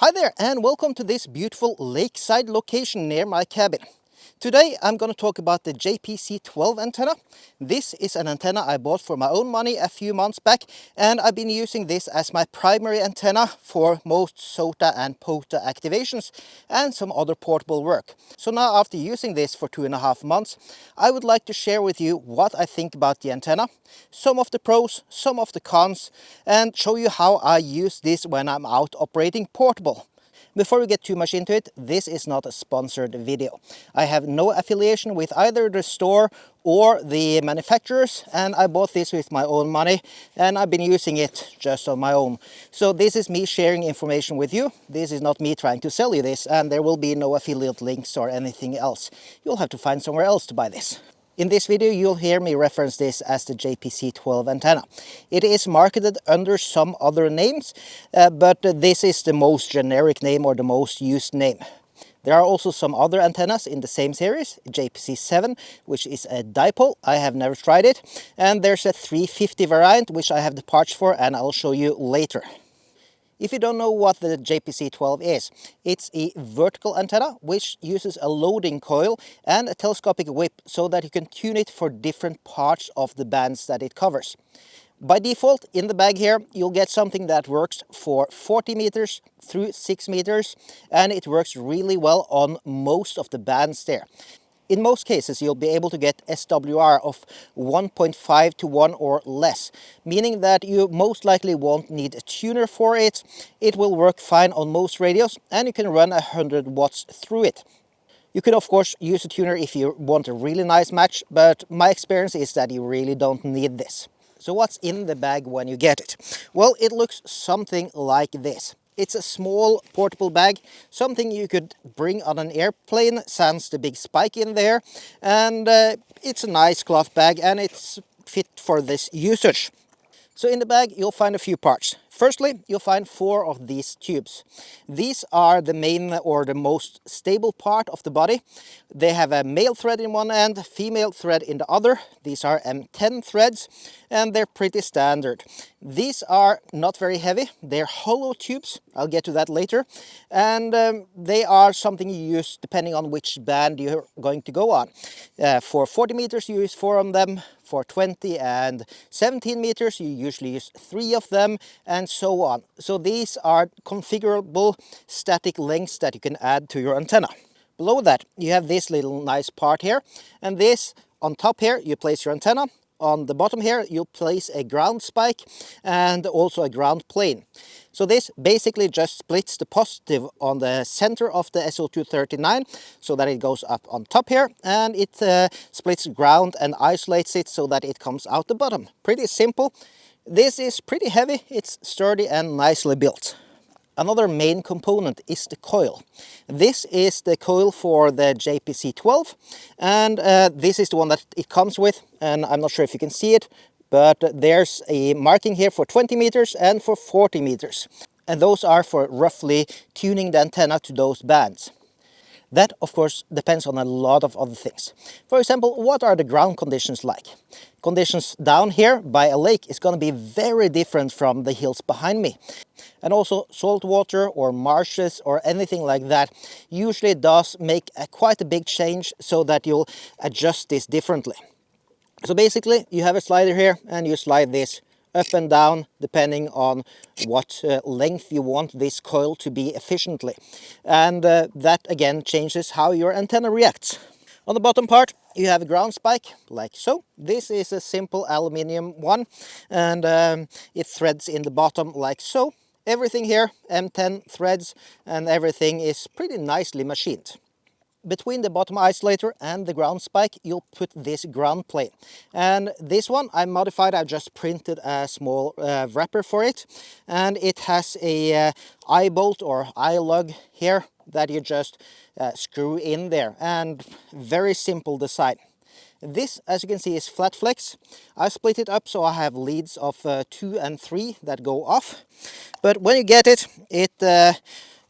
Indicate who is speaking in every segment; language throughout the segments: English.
Speaker 1: Hi there and welcome to this beautiful lakeside location near my cabin. Today I'm going to talk about the JPC-12 antenna. This is an antenna I bought for my own money a few months back, and I've been using this as my primary antenna for most SOTA and POTA activations and some other portable work. So now, after using this for 2.5 months, I would like to share with you what I think about the antenna, some of the pros, some of the cons, and show you how I use this when I'm out operating portable. Before we get too much into it, this is not a sponsored video. I have no affiliation with either the store or the manufacturers, and I bought this with my own money and I've been using it just on my own. So this is me sharing information with you. This is not me trying to sell you this, and there will be no affiliate links or anything else. You'll have to find somewhere else to buy this. In this video, you'll hear me reference this as the JPC-12 antenna. It is marketed under some other names, but this is the most generic name or the most used name. There are also some other antennas in the same series, JPC-7, which is a dipole. I have never tried it. And there's a 350 variant, which I have the parts for, and I'll show you later. If you don't know what the JPC-12 is, it's a vertical antenna which uses a loading coil and a telescopic whip so that you can tune it for different parts of the bands that it covers. By default, in the bag here, you'll get something that works for 40 meters through 6 meters, and it works really well on most of the bands there. In most cases, you'll be able to get SWR of 1.5 to 1 or less, meaning that you most likely won't need a tuner for it. It will work fine on most radios, and you can run 100 watts through it. You can of course use a tuner if you want a really nice match, but my experience is that you really don't need this. So what's in the bag when you get it? Well, it looks something like this. It's a small portable bag, something you could bring on an airplane, sans the big spike in there, and it's a nice cloth bag and it's fit for this usage. So in the bag you'll find a few parts. Firstly, you'll find 4 of these tubes. These are the main or the most stable part of the body. They have a male thread in one end, female thread in the other. These are M10 threads and they're pretty standard. These are not very heavy. They're hollow tubes. I'll get to that later. And they are something you use depending on which band you're going to go on. For 40 meters you use 4 of them. For 20 and 17 meters you usually use 3 of them, and so on. So these are configurable static lengths that you can add to your antenna. Below that you have this little nice part here, and this on top here you place your antenna. On the bottom here you'll place a ground spike and also a ground plane. So this basically just splits the positive on the center of the SO239 so that it goes up on top here, and it splits ground and isolates it so that it comes out the bottom. Pretty simple. This is pretty heavy, it's sturdy and nicely built. Another main component is the coil. This is the coil for the JPC-12, and this is the one that it comes with, and I'm not sure if you can see it, but there's a marking here for 20 meters and for 40 meters. And those are for roughly tuning the antenna to those bands. That, of course, depends on a lot of other things. For example, what are the ground conditions like? Conditions down here by a lake is going to be very different from the hills behind me. And also salt water or marshes or anything like that usually does make quite a big change, so that you'll adjust this differently. So basically you have a slider here and you slide this up and down depending on what length you want this coil to be efficiently. And that again changes how your antenna reacts. On the bottom part you have a ground spike like so. This is a simple aluminium one, and it threads in the bottom like so. Everything here M10 threads, and everything is pretty nicely machined. Between the bottom isolator and the ground spike you'll put this ground plane, and this one I modified. I just printed a small wrapper for it, and it has a eye bolt or eye lug here that you just screw in there, and very simple design. This, as you can see, is flat flex. I split it up so I have leads of 2 and 3 that go off, but when you get it, it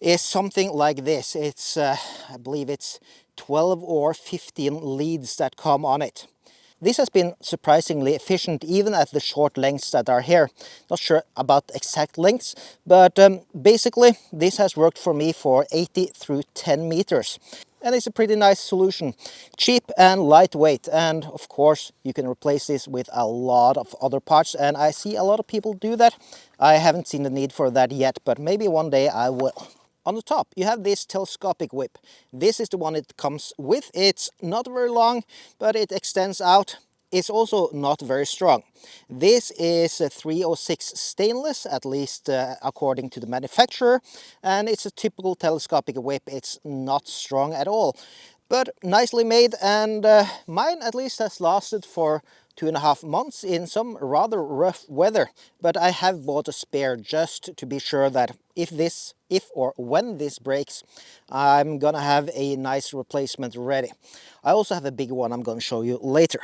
Speaker 1: is something like this. It's I believe it's 12 or 15 leads that come on it. This has been surprisingly efficient even at the short lengths that are here. Not sure about exact lengths, but basically this has worked for me for 80 through 10 meters. And it's a pretty nice solution. Cheap and lightweight, and of course you can replace this with a lot of other parts, and I see a lot of people do that. I haven't seen the need for that yet, but maybe one day I will. On the top you have this telescopic whip. This is the one it comes with. It's not very long, but it extends out. It's also not very strong. This is a 306 stainless, at least according to the manufacturer, and it's a typical telescopic whip. It's not strong at all, but nicely made, and mine at least has lasted for 2.5 months in some rather rough weather. But I have bought a spare just to be sure that if or when this breaks, I'm gonna have a nice replacement ready. I also have a big one I'm gonna show you later.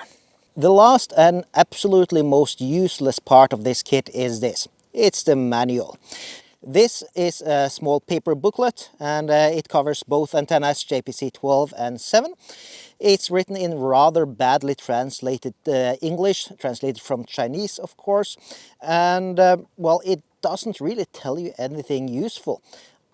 Speaker 1: The last and absolutely most useless part of this kit is this. It's the manual. This is a small paper booklet, and it covers both antennas JPC-12 and 7. It's written in rather badly translated English, translated from Chinese of course, and well, it doesn't really tell you anything useful.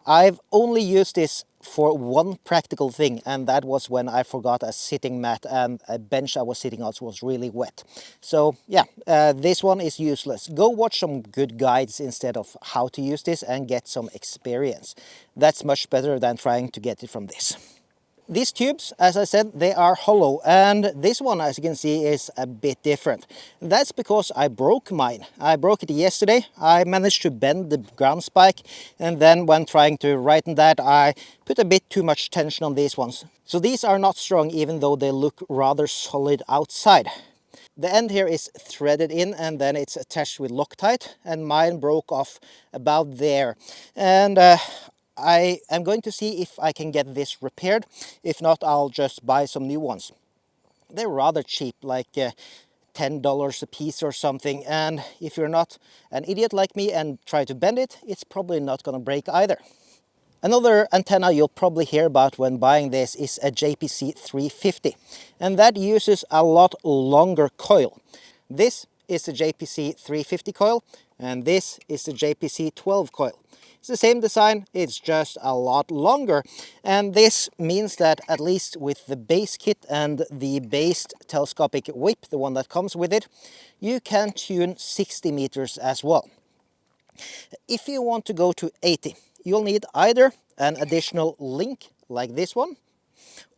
Speaker 1: I've only used this for one practical thing, and that was when I forgot a sitting mat and a bench I was sitting on was really wet. So yeah, this one is useless. Go watch some good guides instead of how to use this and get some experience. That's much better than trying to get it from this. These tubes, as I said, they are hollow, and this one, as you can see, is a bit different. That's because I broke mine. I broke it yesterday. I managed to bend the ground spike, and then when trying to righten that, I put a bit too much tension on these ones. So these are not strong, even though they look rather solid outside. The end here is threaded in, and then it's attached with Loctite, and mine broke off about there. And I am going to see if I can get this repaired. If not, I'll just buy some new ones. They're rather cheap, like $10 a piece or something, and if you're not an idiot like me and try to bend it, it's probably not going to break either. Another antenna you'll probably hear about when buying this is a JPC-350, and that uses a lot longer coil. This is the JPC-350 coil, and this is the JPC-12 coil. It's the same design, it's just a lot longer, and this means that at least with the base kit and the based telescopic whip, the one that comes with it, you can tune 60 meters as well. If you want to go to 80, you'll need either an additional link like this one,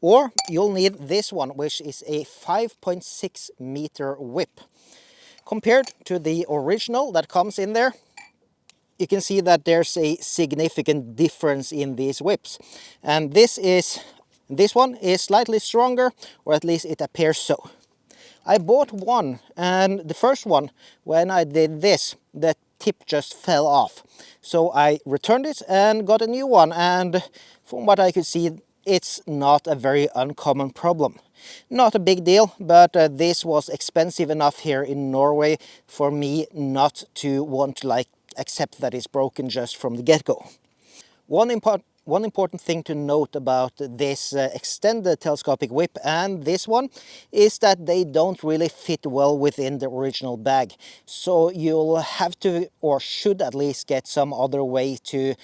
Speaker 1: or you'll need this one, which is a 5.6 meter whip. Compared to the original that comes in there, you can see that there's a significant difference in these whips. And this one is slightly stronger, or at least it appears so. I bought one, and the first one, when I did this, the tip just fell off. So I returned it and got a new one, and from what I could see, it's not a very uncommon problem. Not a big deal, but this was expensive enough here in Norway for me not to want to accept that it's broken just from the get-go. One important thing to note about this extended telescopic whip and this one is that they don't really fit well within the original bag. So you'll have to, or should at least, get some other way to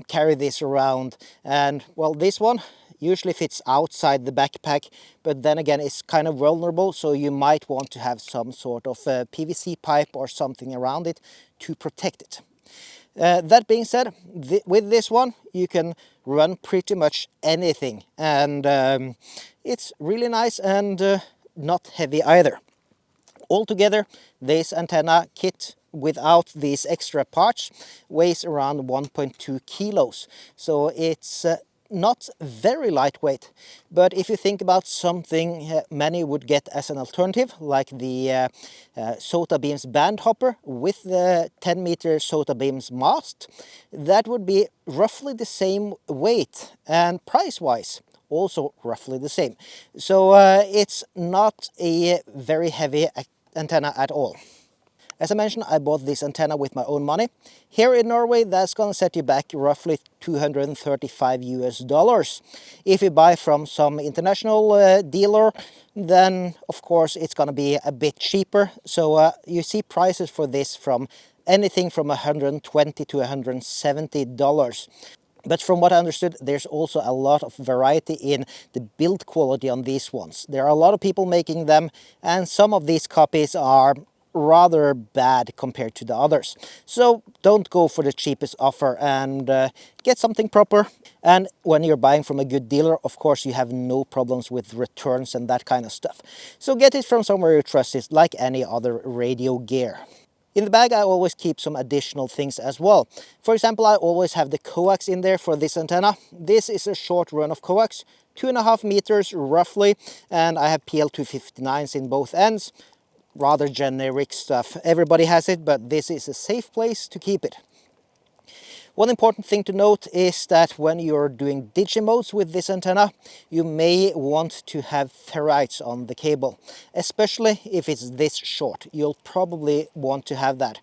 Speaker 1: carry this around. And well, this one usually fits outside the backpack, but then again it's kind of vulnerable, so you might want to have some sort of PVC pipe or something around it to protect it. That being said, with this one you can run pretty much anything, and it's really nice and not heavy either. Altogether, this antenna kit without these extra parts weighs around 1.2 kilos, so it's not very lightweight. But if you think about something many would get as an alternative, like the SOTA beams band hopper with the 10 meter SOTA beams mast, that would be roughly the same weight, and price wise also roughly the same. So it's not a very heavy antenna at all. As I mentioned, I bought this antenna with my own money. Here in Norway, that's gonna set you back roughly 235 US dollars. If you buy from some international dealer, then of course it's gonna be a bit cheaper. So you see prices for this from anything from $120 to $170. But from what I understood, there's also a lot of variety in the build quality on these ones. There are a lot of people making them, and some of these copies are rather bad compared to the others. So don't go for the cheapest offer and get something proper. And when you're buying from a good dealer, of course, you have no problems with returns and that kind of stuff. So get it from somewhere you trust it, like any other radio gear. In the bag, I always keep some additional things as well. For example, I always have the coax in there for this antenna. This is a short run of coax, 2.5 meters roughly, and I have PL259s in both ends. Rather generic stuff. Everybody has it, but this is a safe place to keep it. One important thing to note is that when you're doing digimodes with this antenna, you may want to have ferrites on the cable, especially if it's this short. You'll probably want to have that.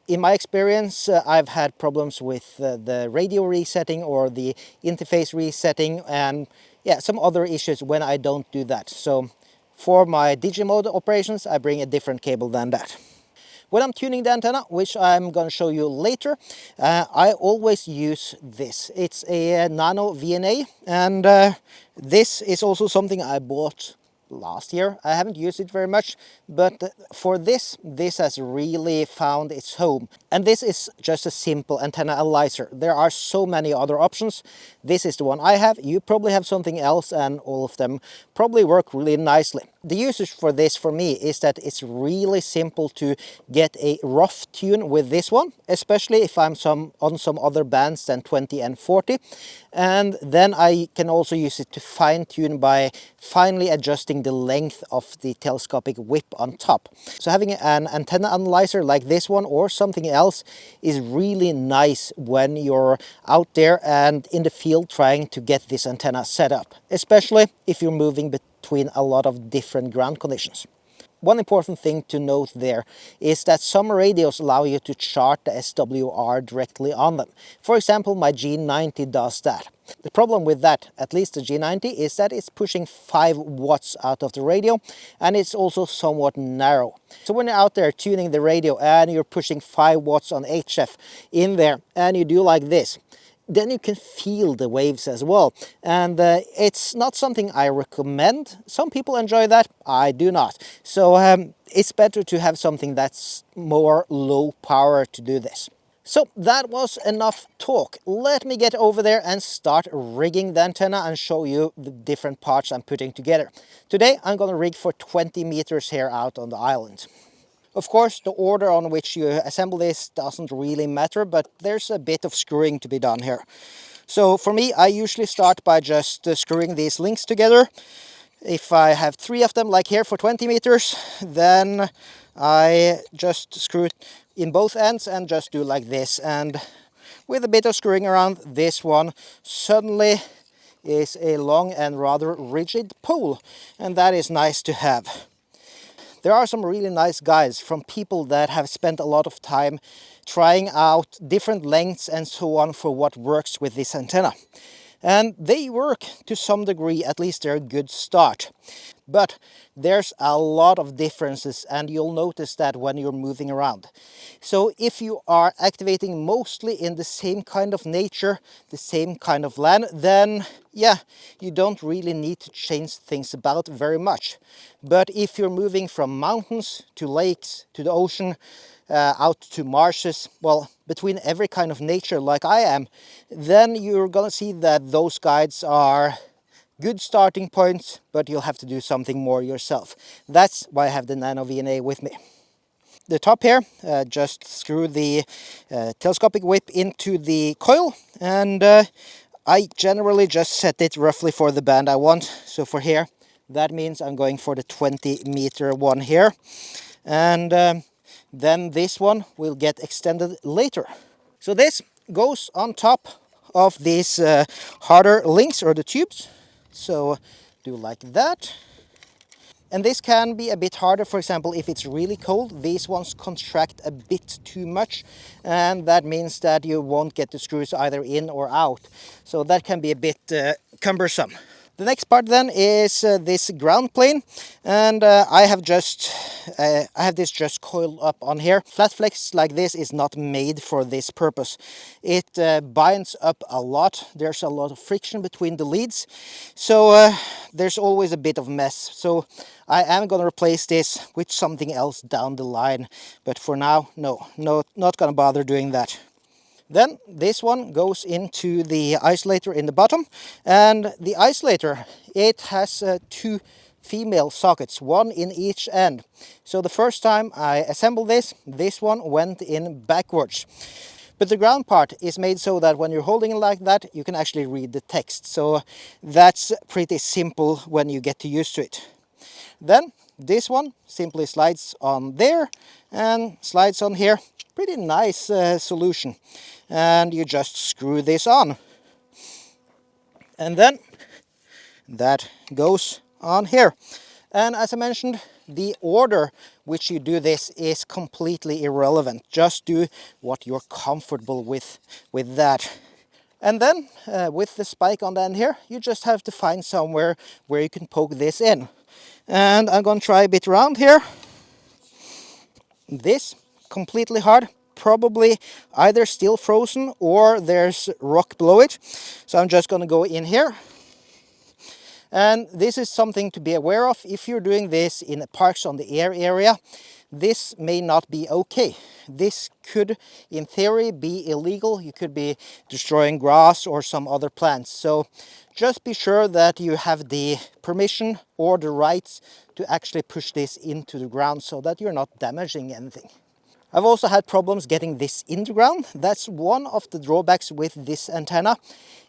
Speaker 1: In my experience, I've had problems with the radio resetting or the interface resetting, and yeah, some other issues when I don't do that. So for my digimode operations, I bring a different cable than that. When I'm tuning the antenna, which I'm going to show you later, I always use this. It's a NanoVNA, and this is also something I bought last year. I haven't used it very much, but for this has really found its home. And this is just a simple antenna analyzer. There are so many other options. This is the one I have. You probably have something else, and all of them probably work really nicely. The usage for this for me is that it's really simple to get a rough tune with this one, especially if I'm on some other bands than 20 and 40. And then I can also use it to fine tune by finely adjusting the length of the telescopic whip on top. So having an antenna analyzer like this one or something else is really nice when you're out there and in the field trying to get this antenna set up, especially if you're moving between a lot of different ground conditions. One important thing to note there is that some radios allow you to chart the SWR directly on them. For example, my G90 does that. The problem with that, at least the G90, is that it's pushing 5 watts out of the radio, and it's also somewhat narrow. So when you're out there tuning the radio and you're pushing 5 watts on HF in there and you do like this, then you can feel the waves as well. And it's not something I recommend. Some people enjoy that, I do not. So it's better to have something that's more low power to do this. So that was enough talk. Let me get over there and start rigging the antenna and show you the different parts I'm putting together. Today I'm going to rig for 20 meters here out on the island. Of course, the order on which you assemble this doesn't really matter, but there's a bit of screwing to be done here. So for me, I usually start by just screwing these links together. If I have 3 of them, like here for 20 meters, then I just screw it in both ends and just do like this. And with a bit of screwing around, this one suddenly is a long and rather rigid pole, and that is nice to have. There are some really nice guides from people that have spent a lot of time trying out different lengths and so on for what works with this antenna. And they work to some degree, at least they're a good start. But there's a lot of differences, and you'll notice that when you're moving around. So if you are activating mostly in the same kind of nature, the same kind of land, then yeah, you don't really need to change things about very much. But if you're moving from mountains to lakes to the ocean, out to marshes, well, between every kind of nature like I am, then you're gonna see that those guides are good starting points, but you'll have to do something more yourself. That's why I have the NanoVNA with me. The top here, just screw the telescopic whip into the coil, and I generally just set it roughly for the band I want. So for here, that means I'm going for the 20 meter one here, and then this one will get extended later. So this goes on top of these harder links or the tubes. So do like that. And this can be a bit harder, for example, if it's really cold. These ones contract a bit too much, and that means that you won't get the screws either in or out. So that can be a bit cumbersome. The next part then is this ground plane, and I have this just coiled up on here. Flat flex like this is not made for this purpose. It binds up a lot. There's a lot of friction between the leads, so there's always a bit of mess. So I am going to replace this with something else down the line, but for now, no, not going to bother doing that. Then this one goes into the isolator in the bottom, and the isolator, it has two female sockets, one in each end. So the first time I assembled this one went in backwards. But the ground part is made so that when you're holding it like that, you can actually read the text. So that's pretty simple when you get used to it. Then this one simply slides on there and slides on here. Pretty nice solution. And you just screw this on. And then that goes on here. And as I mentioned, the order which you do this is completely irrelevant. Just do what you're comfortable with that. And then with the spike on the end here, you just have to find somewhere where you can poke this in. And I'm going to try a bit around here. This completely hard, probably either still frozen or there's rock below it. So I'm just going to go in here. And this is something to be aware of. If you're doing this in a parks on the air area, this may not be okay. This could, in theory, be illegal. You could be destroying grass or some other plants. So just be sure that you have the permission or the rights to actually push this into the ground so that you're not damaging anything. I've also had problems getting this in the ground. That's one of the drawbacks with this antenna.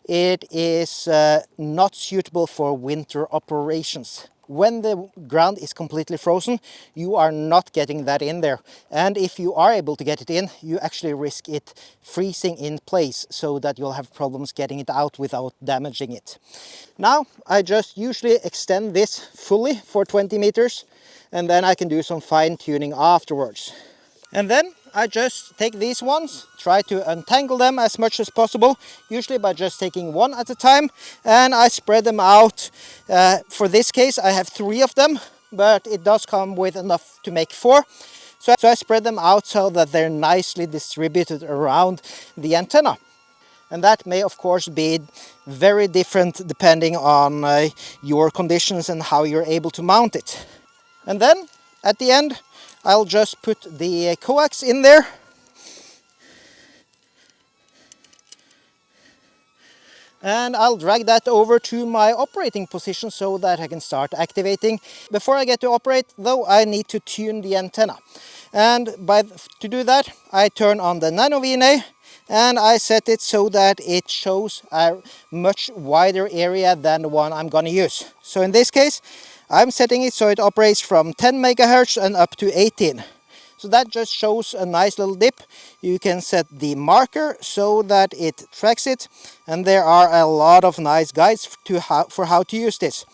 Speaker 1: It is not suitable for winter operations. When the ground is completely frozen, you are not getting that in there. And if you are able to get it in, you actually risk it freezing in place so that you'll have problems getting it out without damaging it. Now, I just usually extend this fully for 20 meters, and then I can do some fine tuning afterwards. And then I just take these ones, try to untangle them as much as possible, usually by just taking one at a time, and I spread them out. For this case I have 3 of them, but it does come with enough to make 4. So I spread them out so that they're nicely distributed around the antenna. And that may of course be very different depending on your conditions and how you're able to mount it. And then at the end I'll just put the coax in there. And I'll drag that over to my operating position so that I can start activating. Before I get to operate though, I need to tune the antenna. And to do that, I turn on the NanoVNA and I set it so that it shows a much wider area than the one I'm going to use. So in this case, I'm setting it so it operates from 10 megahertz and up to 18. So that just shows a nice little dip. You can set the marker so that it tracks it, and there are a lot of nice guides for how to use this.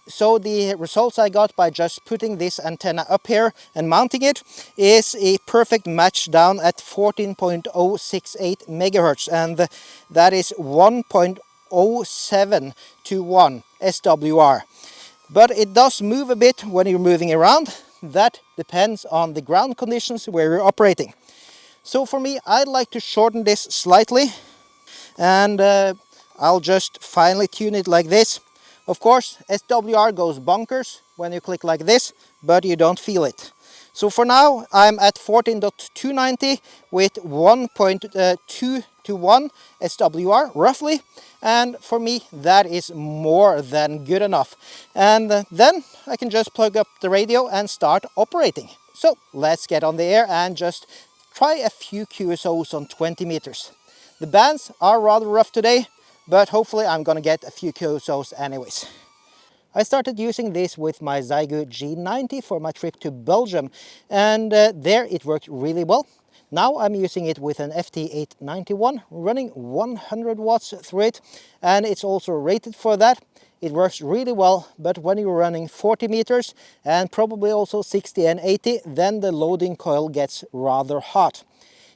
Speaker 1: So the results I got by just putting this antenna up here and mounting it is a perfect match down at 14.068 megahertz, and that is 1.07 to 1 SWR. But it does move a bit when you're moving around. That depends on the ground conditions where you're operating. So for me, I'd like to shorten this slightly, and I'll just finely tune it like this. Of course, SWR goes bonkers when you click like this, but you don't feel it. So for now, I'm at 14.290 with 1.2 to 1 SWR roughly. And for me, that is more than good enough. And then I can just plug up the radio and start operating. So let's get on the air and just try a few QSOs on 20 meters. The bands are rather rough today, but hopefully I'm gonna get a few QSOs anyways. I started using this with my Zygo G90 for my trip to Belgium, and there it worked really well. Now I'm using it with an FT891 running 100 watts through it, and it's also rated for that. It works really well, but when you're running 40 meters and probably also 60 and 80, then the loading coil gets rather hot.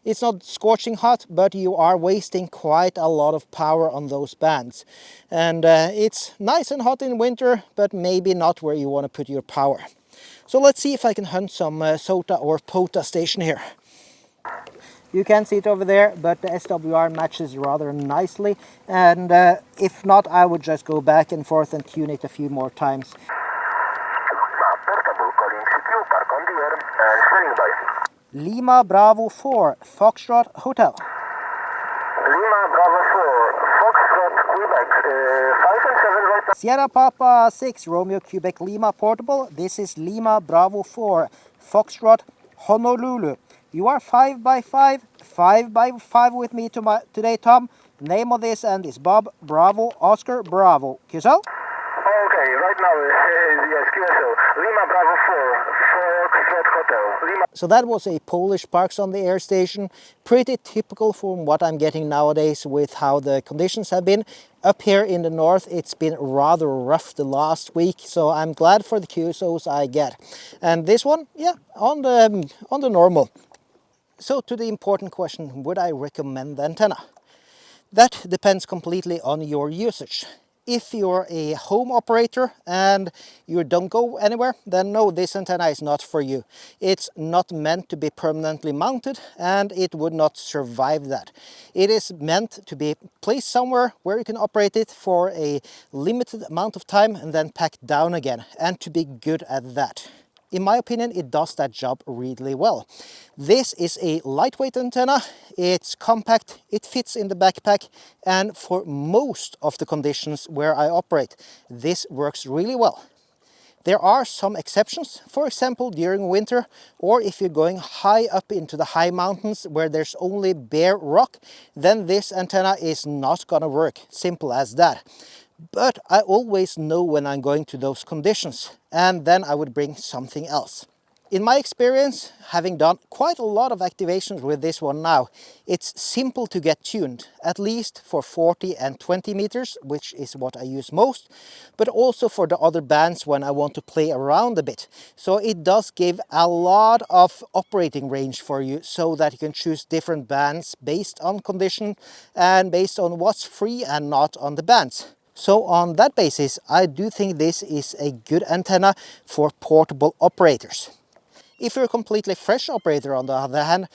Speaker 1: It's not scorching hot, but you are wasting quite a lot of power on those bands. And it's nice and hot in winter, but maybe not where you want to put your power. So let's see if I can hunt some SOTA or POTA station here. You can see it over there, but the SWR matches rather nicely. And if not, I would just go back and forth and tune it a few more times. Lima Bravo 4, Foxtrot Hotel.
Speaker 2: Lima Bravo 4, Foxtrot Quebec, 5 and 7 right now.
Speaker 1: Sierra Papa 6, Romeo Quebec Lima Portable. This is Lima Bravo 4, Foxtrot Honolulu. You are 5 by 5, 5 by 5 with me today, Tom. Name of this end is Bob Bravo Oscar Bravo. QSL?
Speaker 2: Okay, right now, yes, QSL. Lima Bravo 4, Foxtrot Hotel. Lima.
Speaker 1: So that was a Polish Parks on the Air station. Pretty typical from what I'm getting nowadays with how the conditions have been. Up here in the north, it's been rather rough the last week, so I'm glad for the QSOs I get. And this one, yeah, on the normal. So to the important question, would I recommend the antenna? That depends completely on your usage. If you're a home operator and you don't go anywhere, then no, this antenna is not for you. It's not meant to be permanently mounted, and it would not survive that. It is meant to be placed somewhere where you can operate it for a limited amount of time and then pack down again, and to be good at that. In my opinion, it does that job really well. This is a lightweight antenna, it's compact, it fits in the backpack, and for most of the conditions where I operate, this works really well. There are some exceptions, for example during winter, or if you're going high up into the high mountains where there's only bare rock, then this antenna is not gonna work, simple as that. But I always know when I'm going to those conditions, and then I would bring something else. In my experience, having done quite a lot of activations with this one now, it's simple to get tuned, at least for 40 and 20 meters, which is what I use most, but also for the other bands when I want to play around a bit. So it does give a lot of operating range for you, so that you can choose different bands based on condition and based on what's free and not on the bands. So on that basis, I do think this is a good antenna for portable operators. If you're a completely fresh operator, on the other hand,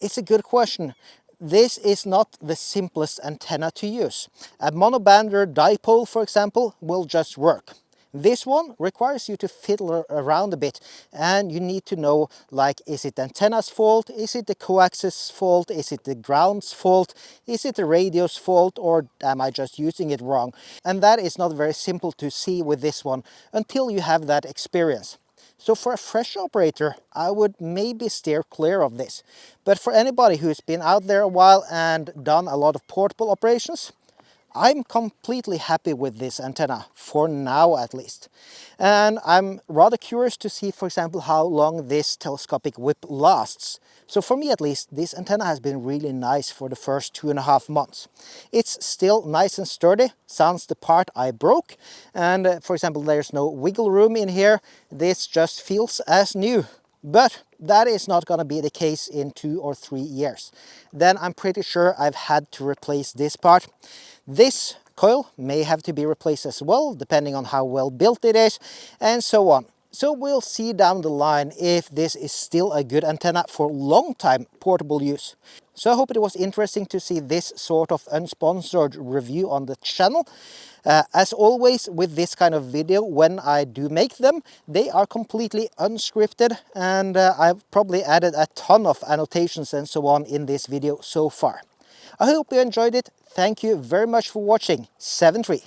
Speaker 1: it's a good question. This is not the simplest antenna to use. A monobander dipole, for example, will just work. This one requires you to fiddle around a bit, and you need to know, like, is it the antenna's fault, is it the coax's fault, is it the ground's fault, is it the radio's fault, or am I just using it wrong? And that is not very simple to see with this one until you have that experience. So for a fresh operator, I would maybe steer clear of this. But for anybody who's been out there a while and done a lot of portable operations, I'm completely happy with this antenna, for now at least. And I'm rather curious to see, for example, how long this telescopic whip lasts. So for me at least, this antenna has been really nice for the first 2.5 months. It's still nice and sturdy, sounds the part I broke. And for example, there's no wiggle room in here. This just feels as new. But that is not going to be the case in 2 or 3 years. Then I'm pretty sure I've had to replace this part. This coil may have to be replaced as well, depending on how well built it is, and so on. So we'll see down the line if this is still a good antenna for long time portable use. So I hope it was interesting to see this sort of unsponsored review on the channel. As always with this kind of video, when I do make them, they are completely unscripted, and I've probably added a ton of annotations and so on in this video so far. I hope you enjoyed it. Thank you very much for watching. 7-3.